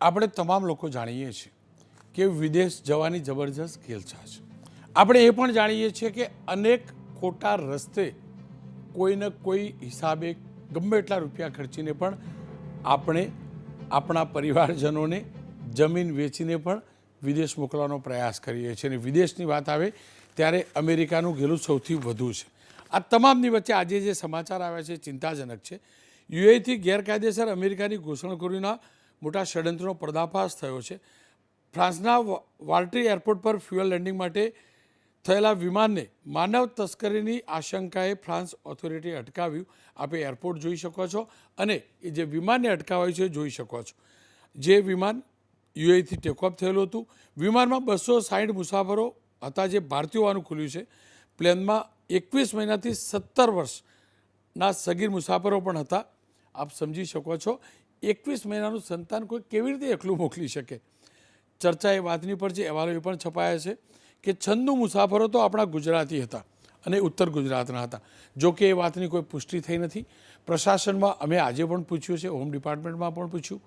આપણે તમામ લોકો જાણીએ છીએ કે વિદેશ જવાની જબરજસ્ત ખેલછા છે. આપણે એ પણ જાણીએ છીએ કે અનેક ખોટા રસ્તે કોઈને કોઈ હિસાબે ગમે એટલા રૂપિયા ખર્ચીને પણ આપણે આપણા પરિવારજનોને જમીન વેચીને પણ વિદેશ મોકલવાનો પ્રયાસ કરીએ છીએ. અને વિદેશની વાત આવે ત્યારે અમેરિકાનું ગેલું સૌથી વધુ છે. આ તમામની વચ્ચે આજે જે સમાચાર આવ્યા છે ચિંતાજનક છે. યુએઈથી ગેરકાયદેસર અમેરિકાની ઘૂસણખોરીના મોટા ષડયંત્રનો પર્દાફાશ થયો છે. ફ્રાન્સના વાલ્ટ્રી એરપોર્ટ પર ફ્યુઅલ લેન્ડિંગ માટે થયેલા વિમાનને માનવ તસ્કરીની આશંકાએ ફ્રાન્સ ઓથોરિટીએ અટકાવ્યું. આપે એરપોર્ટ જોઈ શકો છો અને એ જે વિમાનને અટકાવાયું છે જોઈ શકો છો. જે વિમાન યુએઈથી ટેકઓફ થયેલું હતું. વિમાનમાં 260 મુસાફરો હતા જે ભારતીય હોવાનું ખુલ્યું છે. પ્લેનમાં 21 મહિનાથી 17 વર્ષના સગીર મુસાફરો પણ હતા. આપ સમજી શકો છો 21 મહિનાનું સંતાન કોઈ કેવી રીતે એકલું મોકલી શકે. ચર્ચા એ વાતની પર છે, અહેવાલો એ પણ છપાયા છે કે 96 મુસાફરો તો આપણા ગુજરાતી હતા અને ઉત્તર ગુજરાતના હતા. જો કે એ વાતની કોઈ પુષ્ટિ થઈ નથી. પ્રશાસનમાં અમે આજે પણ પૂછ્યું છે, હોમ ડિપાર્ટમેન્ટમાં પણ પૂછ્યું,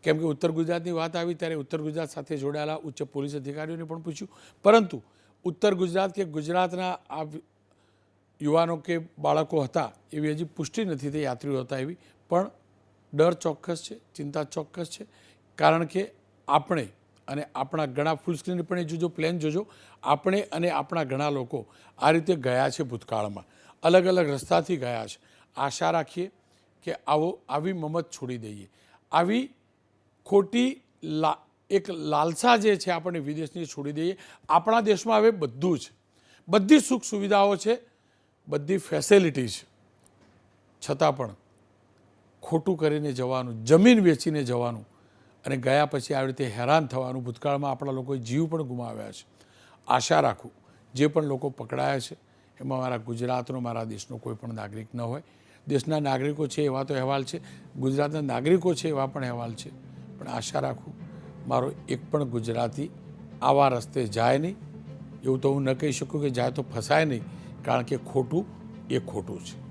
કેમ કે ઉત્તર ગુજરાતની વાત આવી ત્યારે ઉત્તર ગુજરાત સાથે જોડાયેલા ઉચ્ચ પોલીસ અધિકારીઓને પણ પૂછ્યું. પરંતુ ઉત્તર ગુજરાત કે ગુજરાતના આ યુવાનો કે બાળકો હતા એવી હજી પુષ્ટિ નથી થઈ, યાત્રીઓ હતા એવી. પણ ડર ચોક્કસ છે, ચિંતા ચોક્કસ છે. કારણ કે આપણે અને આપણા ઘણા ફૂલ સ્ક્રીન પણ એ જોજો, પ્લેન જોજો, આપણે અને આપણા ઘણા લોકો આ રીતે ગયા છે ભૂતકાળમાં, અલગ અલગ રસ્તાથી ગયા છે. આશા રાખીએ કે આવી મમત છોડી દઈએ. આવી ખોટી એક લાલસા જે છે આપણને વિદેશની છોડી દઈએ. આપણા દેશમાં હવે બધું છે, બધી સુખ સુવિધાઓ છે, બધી ફેસિલિટી છે, છતાં પણ ખોટું કરીને જવાનું, જમીન વેચીને જવાનું અને ગયા પછી આવી રીતે હેરાન થવાનું. ભૂતકાળમાં આપણા લોકોએ જીવ પણ ગુમાવ્યા છે. આશા રાખું જે પણ લોકો પકડાયા છે એમાં મારા ગુજરાતનો, મારા દેશનો કોઈ પણ નાગરિક ન હોય. દેશના નાગરિકો છે એવા તો અહેવાલ છે, ગુજરાતના નાગરિકો છે એવા પણ અહેવાલ છે. પણ આશા રાખું મારો એક પણ ગુજરાતી આવા રસ્તે જાય નહીં. એવું તો હું ન કહી શકું કે જાય તો ફસાય નહીં, કારણ કે ખોટું એ ખોટું છે.